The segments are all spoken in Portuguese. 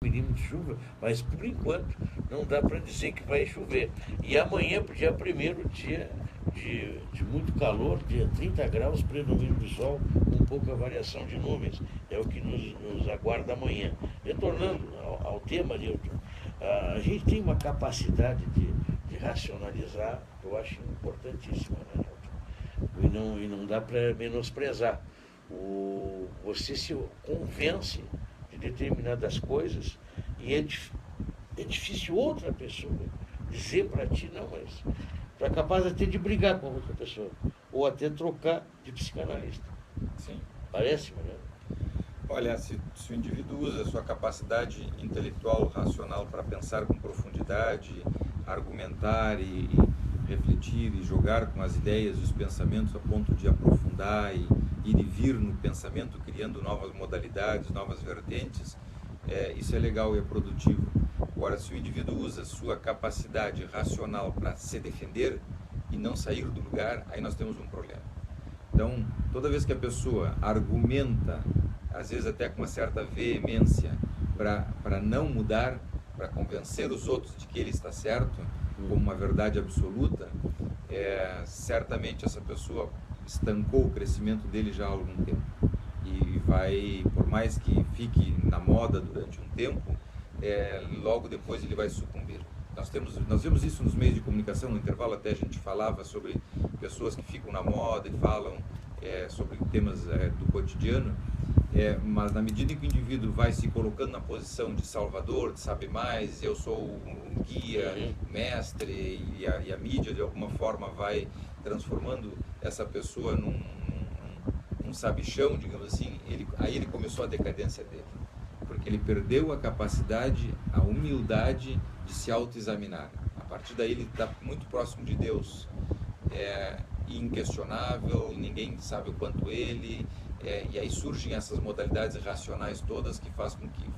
mínimo de chuva, mas por enquanto não dá para dizer que vai chover. E amanhã, dia 1º, dia de muito calor, dia 30 graus, predomínio do sol, com pouca variação de nuvens. É o que nos aguarda amanhã. Retornando ao tema, Newton, a gente tem uma capacidade de racionalizar, que eu acho importantíssima, né, Newton? E não dá para menosprezar. Você se convence de determinadas coisas e é difícil outra pessoa dizer para ti, não, mas tu é capaz até de brigar com outra pessoa ou até trocar de psicanalista. Sim. Parece-me, né? Olha, se o indivíduo usa a sua capacidade intelectual, racional para pensar com profundidade, argumentar e refletir e jogar com as ideias e os pensamentos a ponto de aprofundar e ir e vir no pensamento, criando novas modalidades, novas vertentes, isso é legal e é produtivo. Agora, se o indivíduo usa sua capacidade racional para se defender e não sair do lugar, aí nós temos um problema. Então, toda vez que a pessoa argumenta, às vezes até com uma certa veemência, para não mudar, para convencer os outros de que ele está certo, como uma verdade absoluta, certamente essa pessoa estancou o crescimento dele já há algum tempo. E vai, por mais que fique na moda durante um tempo, logo depois ele vai sucumbir. Nós vemos isso nos meios de comunicação, no intervalo até a gente falava sobre pessoas que ficam na moda e falam sobre temas do cotidiano, mas na medida em que o indivíduo vai se colocando na posição de salvador, de saber mais, eu sou um guia, mestre, e a mídia de alguma forma vai transformando essa pessoa num sabichão, digamos assim, aí ele começou a decadência dele, porque ele perdeu a capacidade, a humildade de se autoexaminar. A partir daí ele está muito próximo de Deus, inquestionável, ninguém sabe o quanto ele, e aí surgem essas modalidades racionais todas que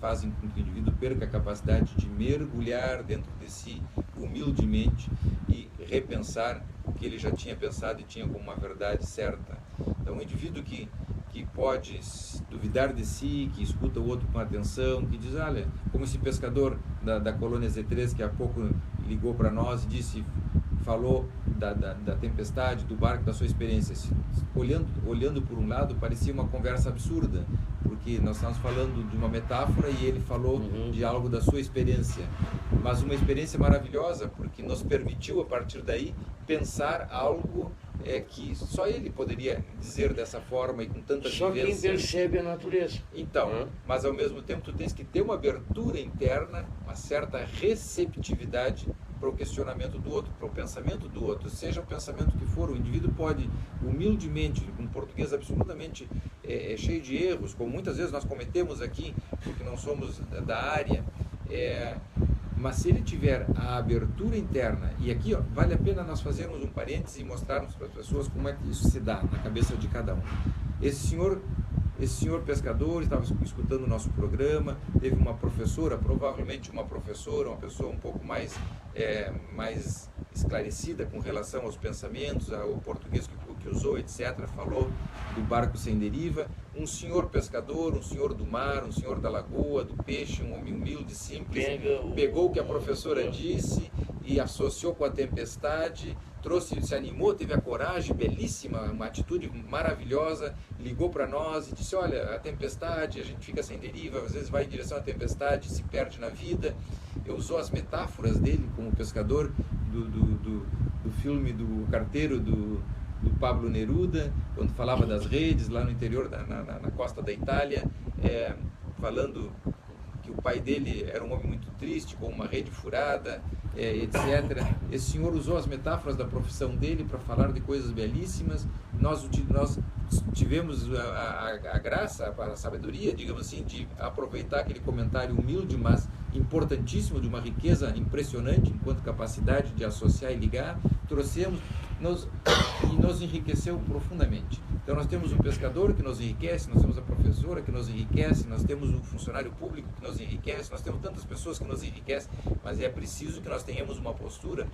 fazem com que o indivíduo perca a capacidade de mergulhar dentro de si humildemente e repensar o que ele já tinha pensado e tinha como uma verdade certa. Então, um indivíduo que pode duvidar de si, que escuta o outro com atenção, que diz, olha, como esse pescador da colônia Z3 que há pouco ligou para nós e falou da tempestade, do barco, da sua experiência. Olhando por um lado, parecia uma conversa absurda, porque nós estávamos falando de uma metáfora e ele falou de algo da sua experiência, mas uma experiência maravilhosa, porque nos permitiu, a partir daí, pensar algo que só ele poderia dizer dessa forma e com tanta vivência. Só quem percebe a natureza. Então, mas ao mesmo tempo tu tens que ter uma abertura interna, uma certa receptividade para o questionamento do outro, para o pensamento do outro, seja o pensamento que for. O indivíduo pode humildemente, com português absolutamente cheio de erros, como muitas vezes nós cometemos aqui, porque não somos da área, mas se ele tiver a abertura interna, e aqui vale a pena nós fazermos um parênteses e mostrarmos para as pessoas como é que isso se dá na cabeça de cada um. Esse senhor pescador estava escutando o nosso programa, teve uma professora, provavelmente uma pessoa um pouco mais esclarecida com relação aos pensamentos, ao português que usou, etc., falou do barco sem deriva, um senhor pescador, um senhor do mar, um senhor da lagoa, do peixe, um homem humilde, simples, pegou o que a professora disse e associou com a tempestade, se animou, teve a coragem, belíssima, uma atitude maravilhosa, ligou para nós e disse, olha, a tempestade, a gente fica sem deriva, às vezes vai em direção à tempestade, se perde na vida. Eu usou as metáforas dele como pescador do filme do Carteiro, do Pablo Neruda, quando falava das redes lá no interior, na costa da Itália, falando que o pai dele era um homem muito triste, com uma rede furada, etc. Esse senhor usou as metáforas da profissão dele para falar de coisas belíssimas. Nós tivemos a graça, a sabedoria, digamos assim, de aproveitar aquele comentário humilde, mas importantíssimo, de uma riqueza impressionante enquanto capacidade de associar e ligar, trouxemos e nos enriqueceu profundamente. Então nós temos um pescador que nos enriquece, nós temos a professora que nos enriquece, nós temos um funcionário público que nos enriquece, nós temos tantas pessoas que nos enriquecem, mas é preciso que nós tenhamos uma postura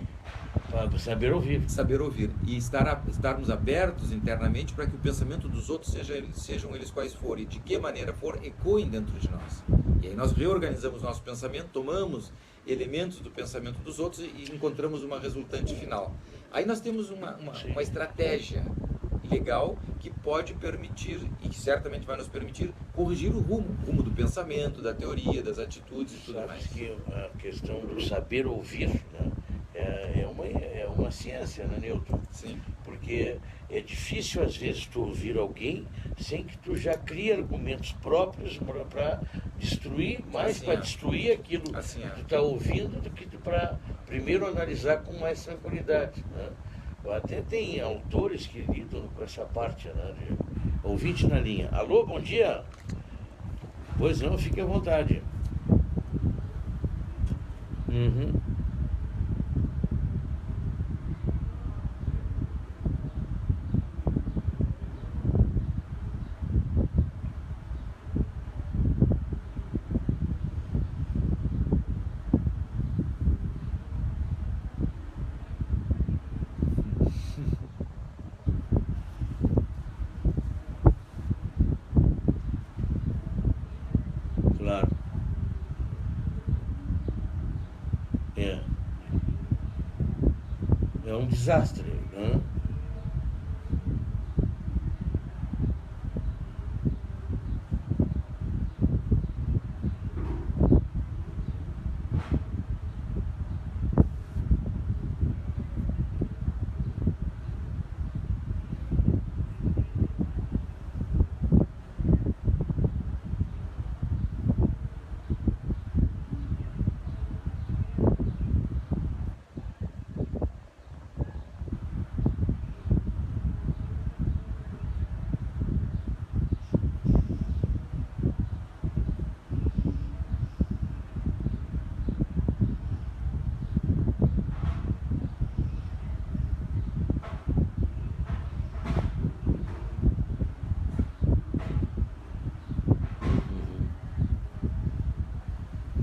para saber ouvir e estarmos abertos internamente para que o pensamento dos outros, sejam eles quais forem, de que maneira for, ecoem dentro de nós. E aí nós reorganizamos nosso pensamento, tomamos elementos do pensamento dos outros e encontramos uma resultante final. Aí nós temos uma estratégia legal que pode permitir, e que certamente vai nos permitir, corrigir o rumo do pensamento, da teoria, das atitudes e tudo mais. Que a questão do saber ouvir, né, é uma ciência, né, Newton? Sim. Porque é difícil, às vezes, tu ouvir alguém sem que tu já crie argumentos próprios para destruir, mais para destruir aquilo assim que tu está ouvindo do que para primeiro analisar com mais tranquilidade, né? Até tem autores que lidam com essa parte, né, de ouvinte na linha. Alô, bom dia? Pois não, fique à vontade. Claro. É um desastre, né?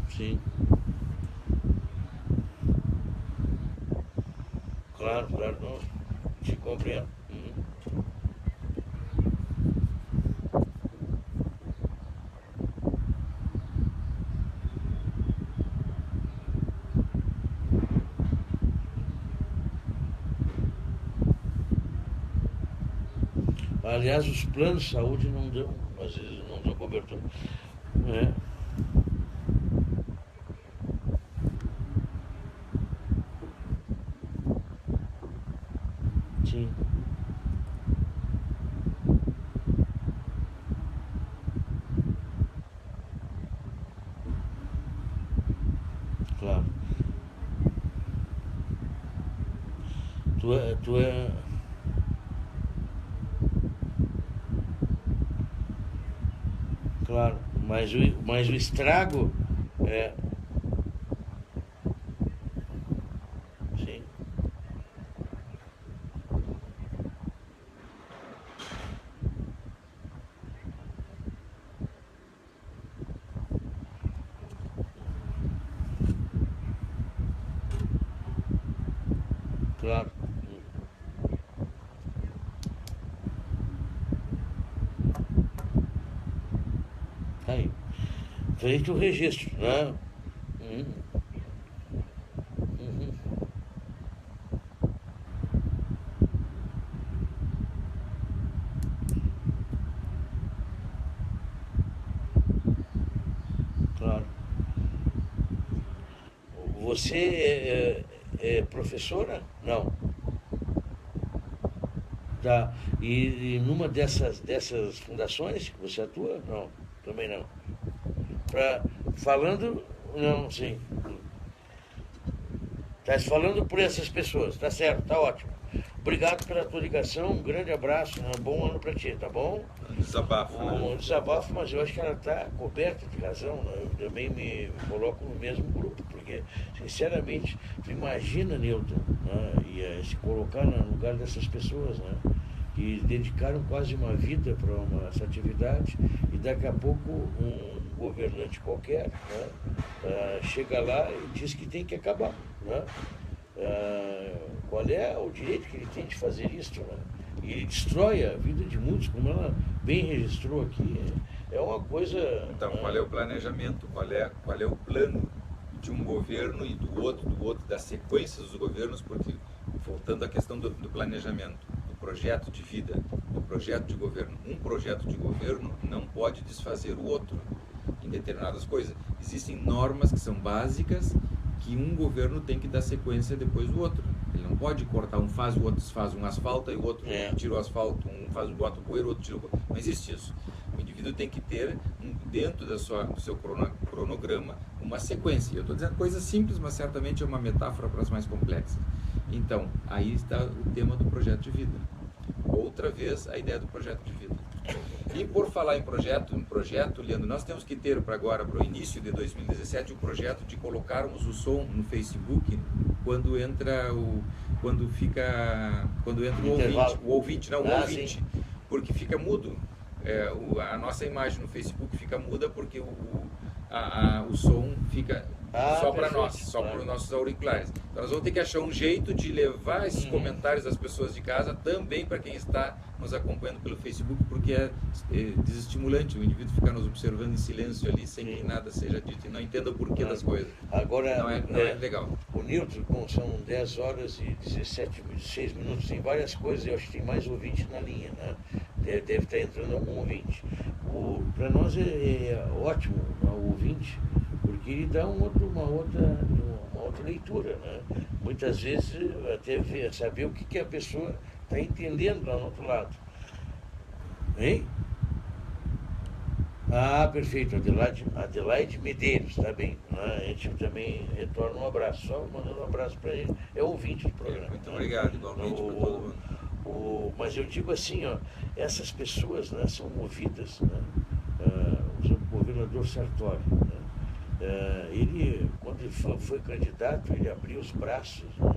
Sim. Claro, não, te compreendo. Aliás, os planos de saúde não dão, às vezes não dão cobertura. Sim. Claro. Tu é... Claro, mas o estrago é... Sim. Claro. Aí. Feito o registro, né? Claro. Você é professora? Não. Tá. E numa dessas fundações que você atua? Não, também não. Falando, não, sim. Estás falando por essas pessoas, tá certo, tá ótimo. Obrigado pela tua ligação, um grande abraço, um bom ano para ti, tá bom? Desabafo, Um desabafo, mas eu acho que ela está coberta de razão, né? Eu também me coloco no mesmo grupo, porque, sinceramente, tu imagina, Newton, né? E se colocar no lugar dessas pessoas, né? Que dedicaram quase uma vida para essa atividade e daqui a pouco um governante qualquer, né? Chega lá e diz que tem que acabar, né? Qual é o direito que ele tem de fazer isso, né? E ele destrói a vida de muitos, como ela bem registrou aqui. É uma coisa... Então, qual é o planejamento, qual é o plano de um governo e do outro, das sequências dos governos, porque, voltando à questão do planejamento, do projeto de vida, do projeto de governo, um projeto de governo não pode desfazer o outro em determinadas coisas. Existem normas que são básicas, que um governo tem que dar sequência depois do outro. Ele não pode cortar, um faz, o outro desfaz, um asfalta e o outro tira o asfalto, um faz, bota o poeiro, o outro tira o poeiro. Não existe isso. O indivíduo tem que ter, dentro do seu cronograma, uma sequência. Eu estou dizendo coisas simples, mas certamente é uma metáfora para as mais complexas. Então, aí está o tema do projeto de vida. Outra vez, a ideia do projeto de vida. E por falar em projeto, Leandro, nós temos que ter para agora, para o início de 2017, o projeto de colocarmos o som no Facebook quando entra o ouvinte, porque fica mudo. A nossa imagem no Facebook fica muda porque o som fica só para nós, só para os nossos auriculares. Então nós vamos ter que achar um jeito de levar esses comentários das pessoas de casa também para quem está nos acompanhando pelo Facebook, porque é desestimulante o indivíduo ficar nos observando em silêncio ali, sem que nada seja dito e não entenda o porquê das coisas. Agora, não é legal. O Newton, bom, são 10 horas e 16 minutos, tem várias coisas, eu acho que tem mais ouvinte na linha, né? Deve estar entrando algum ouvinte. Para nós é ótimo, né, o ouvinte, porque ele dá uma outra leitura, né? Muitas vezes até saber o que a pessoa está entendendo lá no outro lado. Hein? Perfeito, Adelaide Medeiros, tá bem? A gente também retorna um abraço, só mandando um abraço para ele. É ouvinte do programa. Muito obrigado, igualmente para todo mundo. Mas eu digo assim, essas pessoas, né, são movidas, né? O governador Sartori, né? Ele, quando ele foi candidato, ele abriu os braços, né?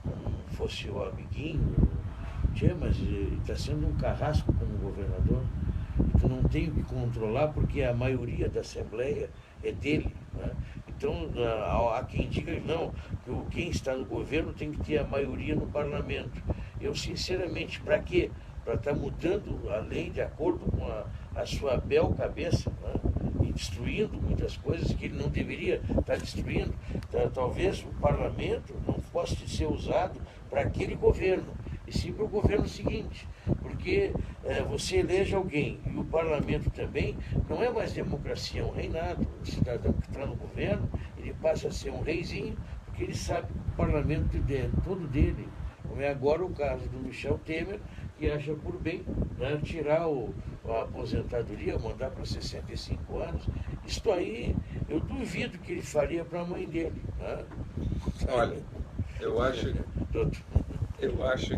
Como fosse o amiguinho. Mas ele está sendo um carrasco como governador. Tu não tem o que controlar porque a maioria da Assembleia é dele, né? Então há quem diga não, que quem está no governo tem que ter a maioria no parlamento. Eu sinceramente, para quê? Para estar mudando a lei de acordo com a sua bel cabeça, né? E destruindo muitas coisas que ele não deveria estar destruindo. Talvez o parlamento não possa ser usado para aquele governo, e sim para o governo seguinte, porque você elege alguém e o parlamento também, não é mais democracia, é um reinado. O cidadão que está no governo, ele passa a ser um reizinho, porque ele sabe que o parlamento é todo dele, como é agora o caso do Michel Temer, que acha por bem, né, tirar a aposentadoria, mandar para 65 anos. Isto aí, eu duvido que ele faria para a mãe dele, né? Olha, eu acho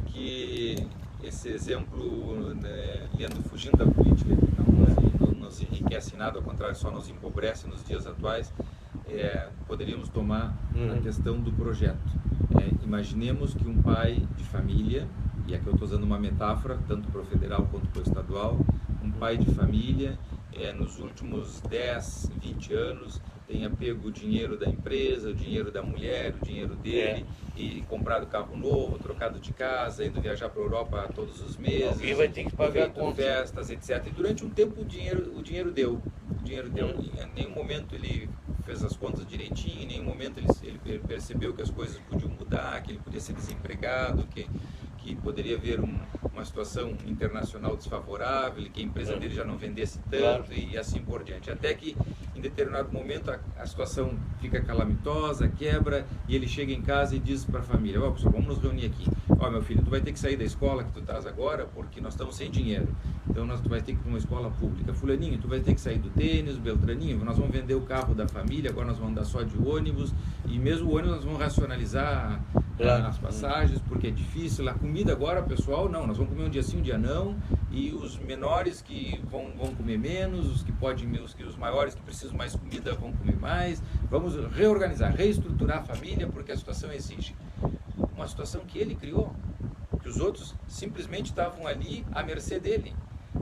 que esse exemplo, né, Leandro, fugindo da política, que não nos enriquece nada, ao contrário, só nos empobrece nos dias atuais, poderíamos tomar a questão do projeto. Imaginemos que um pai de família, e aqui eu estou usando uma metáfora, tanto para o federal quanto para o estadual, um pai de família, nos últimos 10, 20 anos, tenha pego o dinheiro da empresa, o dinheiro da mulher, o dinheiro dele, e comprado carro novo, trocado de casa, indo viajar para a Europa todos os meses. Alguém vai ter que pagar festas, etc. E durante um tempo o dinheiro deu. Em nenhum momento ele fez as contas direitinho, em nenhum momento ele percebeu que as coisas podiam mudar, que ele podia ser desempregado, que poderia haver uma situação internacional desfavorável, que a empresa dele já não vendesse tanto, e assim por diante. Até que, em determinado momento, a situação fica calamitosa, quebra, e ele chega em casa e diz para a família: pessoal, vamos nos reunir aqui. Meu filho, tu vai ter que sair da escola que tu estás agora, porque nós estamos sem dinheiro. Então, tu vai ter que ir para uma escola pública. Fulaninho, tu vai ter que sair do tênis, Beltraninho, nós vamos vender o carro da família, agora nós vamos andar só de ônibus, e mesmo o ônibus nós vamos racionalizar Claro. nas passagens, porque é difícil. A comida agora, pessoal, não, nós vamos comer um dia sim, um dia não, e os menores que vão comer menos, os maiores que precisam mais comida vão comer mais. Vamos reorganizar, reestruturar a família, porque a situação exige. Uma situação que ele criou, que os outros simplesmente estavam ali à mercê dele.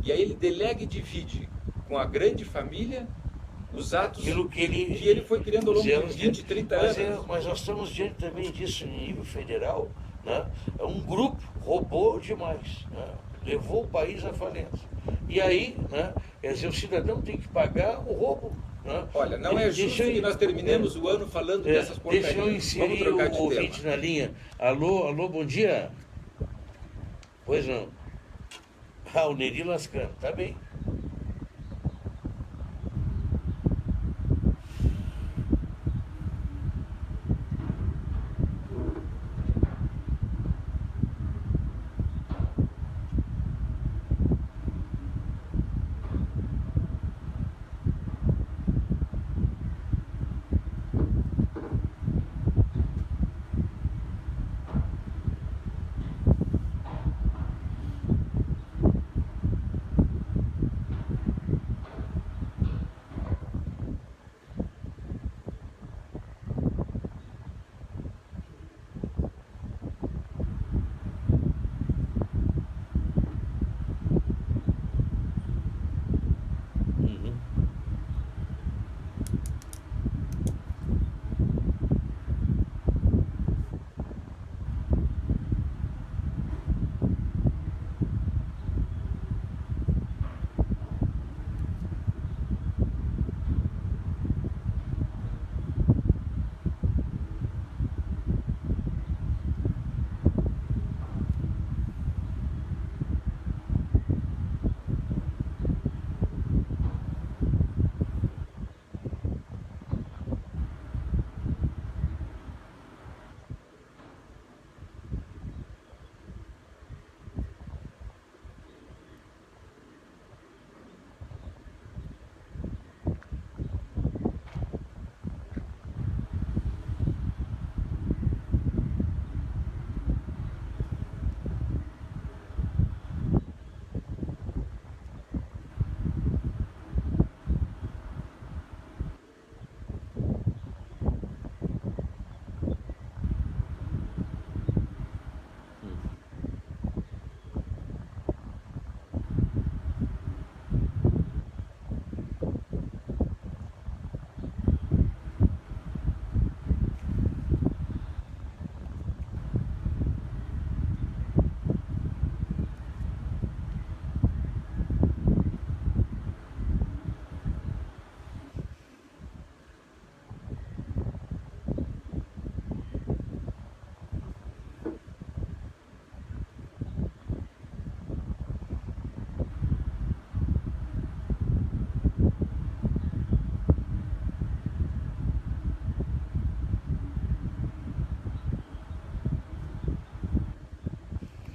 E aí ele delega e divide com a grande família os atos que ele foi criando ao longo de 20, 30 anos. Mas nós estamos diante também disso em nível federal, né? Um grupo roubou demais, né? Levou o país à falência. E aí, né? Quer dizer, o cidadão tem que pagar o roubo. Né? Olha, não é justo que nós terminemos o ano falando dessas porcarias. Deixa eu inserir o ouvinte na linha. Alô, bom dia. Pois não. O Neri lascando, tá bem.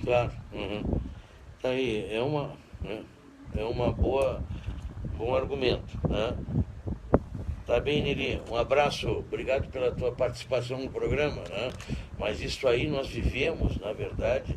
Claro. Aí é uma bom argumento, né? Tá bem, Neri, um abraço, obrigado pela tua participação no programa, né? Mas isso aí nós vivemos, na verdade,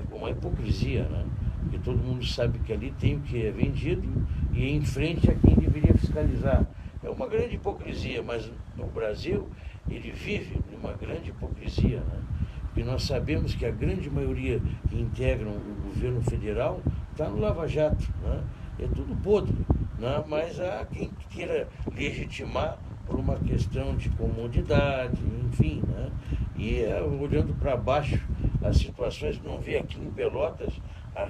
com uma hipocrisia, né? Porque todo mundo sabe que ali tem o que é vendido e em frente a quem deveria fiscalizar. É uma grande hipocrisia, mas o Brasil, ele vive numa grande hipocrisia, né? Porque nós sabemos que a grande maioria que integram o governo federal está no Lava Jato, né? É tudo podre, né? Mas há quem queira legitimar por uma questão de comodidade, enfim, né? E olhando para baixo as situações, não vê aqui em Pelotas,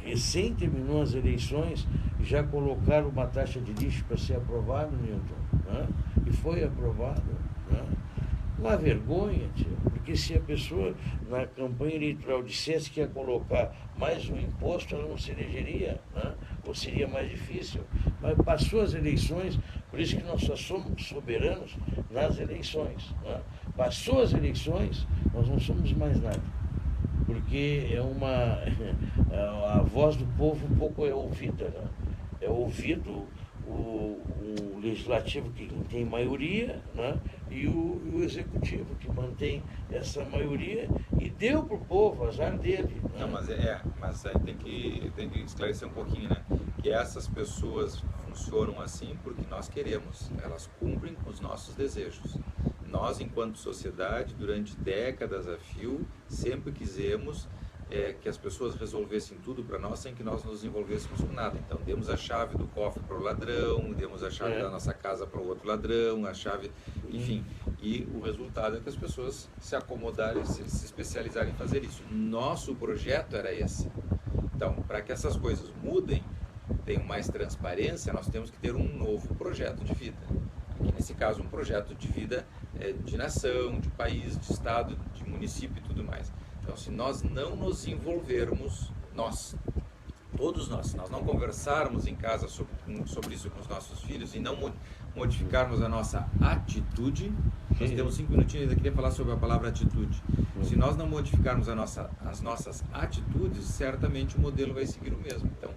recém terminou as eleições e já colocaram uma taxa de lixo para ser aprovado, Newton, né? E foi aprovado, né? Uma vergonha, tio, porque se a pessoa na campanha eleitoral dissesse que ia colocar mais um imposto, ela não se elegeria, né? Ou seria mais difícil. Mas passou as eleições, por isso que nós só somos soberanos nas eleições, né? Passou as eleições, nós não somos mais nada. Porque a voz do povo um pouco é ouvida, né? É ouvido o legislativo que tem maioria, né? E o executivo que mantém essa maioria e deu para o povo, azar dele. Né? Não, mas aí tem que esclarecer um pouquinho, né? Que essas pessoas funcionam assim porque nós queremos, elas cumprem os nossos desejos. Nós, enquanto sociedade, durante décadas a fio, sempre quisemos que as pessoas resolvessem tudo para nós sem que nós nos envolvêssemos com nada. Então, demos a chave do cofre para o ladrão, demos a chave da nossa casa para o outro ladrão, a chave, enfim. E o resultado é que as pessoas se acomodarem, se especializarem em fazer isso. Nosso projeto era esse. Então, para que essas coisas mudem, tenham mais transparência, nós temos que ter um novo projeto de vida. Aqui, nesse caso, um projeto de vida de nação, de país, de estado, de município e tudo mais. Então, se nós não nos envolvermos, todos nós, se nós não conversarmos em casa sobre isso com os nossos filhos e não modificarmos a nossa atitude, nós temos 5 minutinhos, ainda queria falar sobre a palavra atitude. Se nós não modificarmos as nossas atitudes, certamente o modelo vai seguir o mesmo. Então,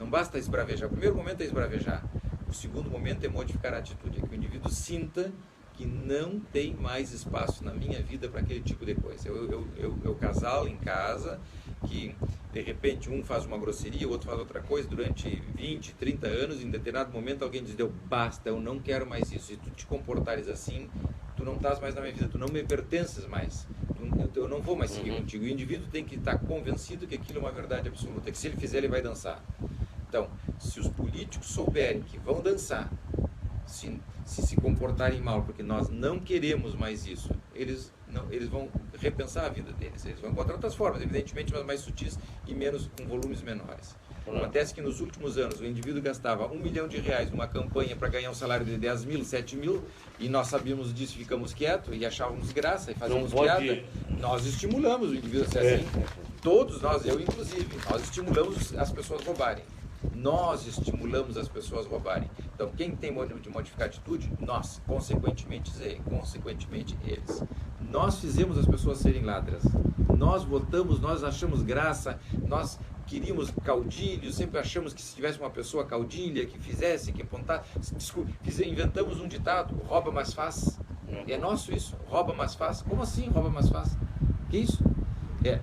não basta esbravejar. O primeiro momento é esbravejar. O segundo momento é modificar a atitude, é que o indivíduo sinta que não tem mais espaço na minha vida para aquele tipo de coisa. Eu casal em casa, que de repente um faz uma grosseria, o outro faz outra coisa durante 20, 30 anos, em determinado momento alguém diz, basta, eu não quero mais isso. Se tu te comportares assim, tu não estás mais na minha vida, tu não me pertences mais, eu não vou mais seguir contigo. O indivíduo tem que estar convencido que aquilo é uma verdade absoluta, que se ele fizer, ele vai dançar. Então, se os políticos souberem que vão dançar, se comportarem mal, porque nós não queremos mais isso, eles vão repensar a vida deles, eles vão encontrar outras formas, evidentemente mais sutis e com volumes menores. Acontece que nos últimos anos o indivíduo gastava R$1 milhão numa campanha para ganhar um salário de 10 mil, 7 mil, e nós sabíamos disso, ficamos quietos e achávamos graça e fazíamos piada. Nós estimulamos o indivíduo a ser assim, todos nós, eu inclusive, nós estimulamos as pessoas a roubarem. Nós estimulamos as pessoas a roubarem. Então, quem tem de modificar atitude? Nós, consequentemente eles. Nós fizemos as pessoas serem ladras. Nós votamos, nós achamos graça, nós queríamos caudilho, sempre achamos que se tivesse uma pessoa caudilha, que fizesse, que apontasse, inventamos um ditado, rouba mais faz. É nosso isso, rouba mais faz. Como assim rouba mais faz? Que isso?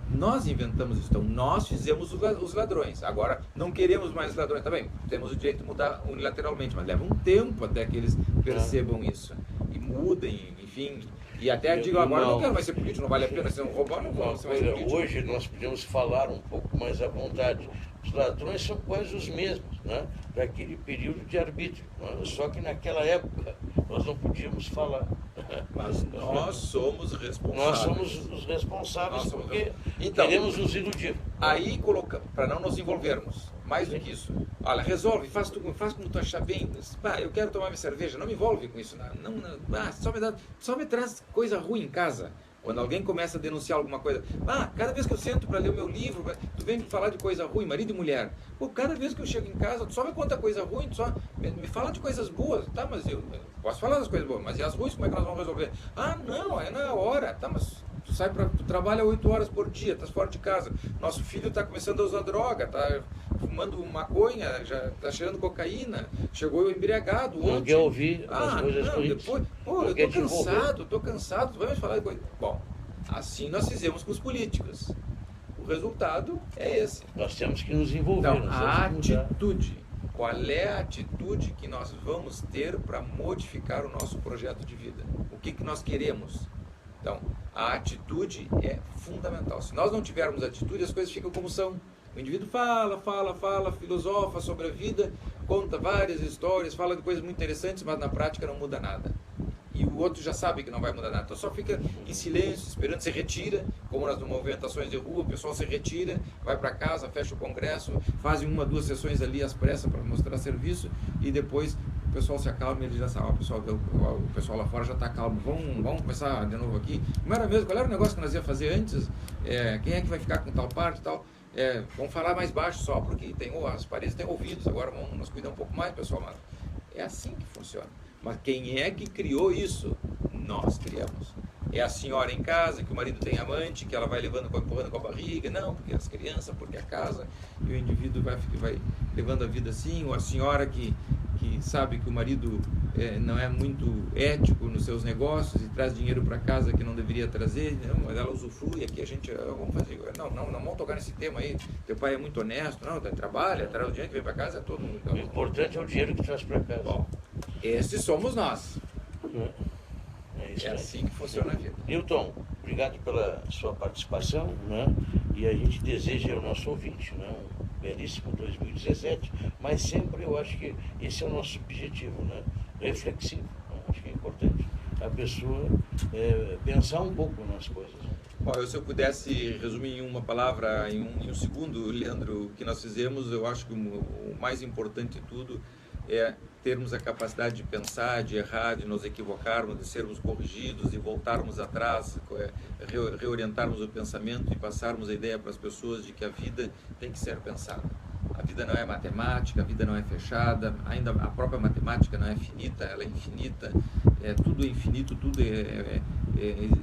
Nós inventamos isso, então nós fizemos os ladrões. Agora, não queremos mais ladrões também. Temos o direito de mudar unilateralmente, mas leva um tempo até que eles percebam isso e mudem, enfim. E até digo, agora não quero mais ser político, não vale a pena ser um roubar, não vou ser mais político. Hoje nós podemos falar um pouco mais à vontade. Os ladrões são quase os mesmos, né? Daquele período de arbítrio. Só que naquela época nós não podíamos falar. Mas nós somos responsáveis. Nós somos os responsáveis porque queremos nos iludir. Aí, para não nos envolvermos, mais do que isso, olha, resolve, faz como tu achar bem. Eu quero tomar minha cerveja, não me envolve com isso. Só me traz coisa ruim em casa. Quando alguém começa a denunciar alguma coisa, cada vez que eu sento para ler o meu livro, tu vem me falar de coisa ruim, marido e mulher. Cada vez que eu chego em casa, tu só me conta coisa ruim, tu só me fala de coisas boas. Tá, mas eu posso falar das coisas boas, mas e as ruins, como é que nós vamos resolver? Não, é na hora. Tá, mas tu trabalha 8 horas por dia, estás fora de casa. Nosso filho está começando a usar droga, está fumando maconha, já está cheirando cocaína, chegou embriagado ontem. Não quer ouvir as coisas ruins. Depois, eu tô cansado, tu vai me falar de coisa. Bom, assim nós fizemos com os políticos. O resultado é esse. Nós temos que nos envolver. Então, a atitude. Qual é a atitude que nós vamos ter para modificar o nosso projeto de vida? O que nós queremos? Então, a atitude é fundamental. Se nós não tivermos atitude, as coisas ficam como são. O indivíduo fala, filosofa sobre a vida, conta várias histórias, fala de coisas muito interessantes, mas na prática não muda nada. E o outro já sabe que não vai mudar nada. Então só fica em silêncio, esperando, se retira, como nas movimentações de rua, o pessoal se retira, vai para casa, fecha o congresso, fazem 1, 2 sessões ali às pressas para mostrar serviço, e depois o pessoal se acalma e ele já sabe, o pessoal lá fora já está calmo, vamos começar de novo aqui. Não era mesmo, qual era o negócio que nós ia fazer antes? Quem é que vai ficar com tal parte e tal? Vamos falar mais baixo só, porque as paredes têm ouvidos, agora vamos nos cuidar um pouco mais, pessoal. Mas é assim que funciona. Mas quem é que criou isso? Nós criamos. É a senhora em casa, que o marido tem amante, que ela vai empurrando com a barriga, não, porque as crianças, porque a casa, e o indivíduo vai levando a vida assim, ou a senhora que sabe que o marido não é muito ético nos seus negócios e traz dinheiro para casa que não deveria trazer, não, mas ela usufrui, aqui a gente, vamos fazer, não vamos tocar nesse tema aí, teu pai é muito honesto, não, trabalha, traz o dinheiro que vem para casa, é todo mundo. O importante é o dinheiro que traz para casa. Bom, esses somos nós. É assim que funciona a vida. Newton, obrigado pela sua participação, né? E a gente deseja ao nosso ouvinte, né? Um belíssimo 2017, mas sempre eu acho que esse é o nosso objetivo, né? Reflexivo, né? Acho que é importante a pessoa pensar um pouco nas coisas. Bom, se eu pudesse resumir em uma palavra, em um segundo, Leandro, o que nós fizemos, eu acho que o mais importante de tudo é termos a capacidade de pensar, de errar, de nos equivocarmos, de sermos corrigidos e voltarmos atrás, reorientarmos o pensamento e passarmos a ideia para as pessoas de que a vida tem que ser pensada. A vida não é matemática, a vida não é fechada, ainda a própria matemática não é finita, ela é infinita, tudo é infinito,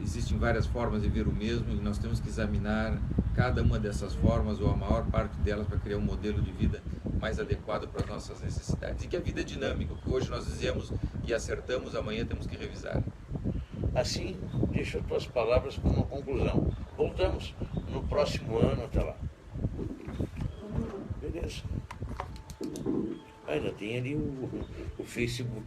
existem várias formas de ver o mesmo e nós temos que examinar cada uma dessas formas ou a maior parte delas para criar um modelo de vida mais adequado para as nossas necessidades. E que a vida é dinâmica, o que hoje nós dizemos e acertamos, amanhã temos que revisar. Assim, deixo as tuas palavras como conclusão. Voltamos no próximo ano, até lá. Beleza. Ainda tem ali o Facebook.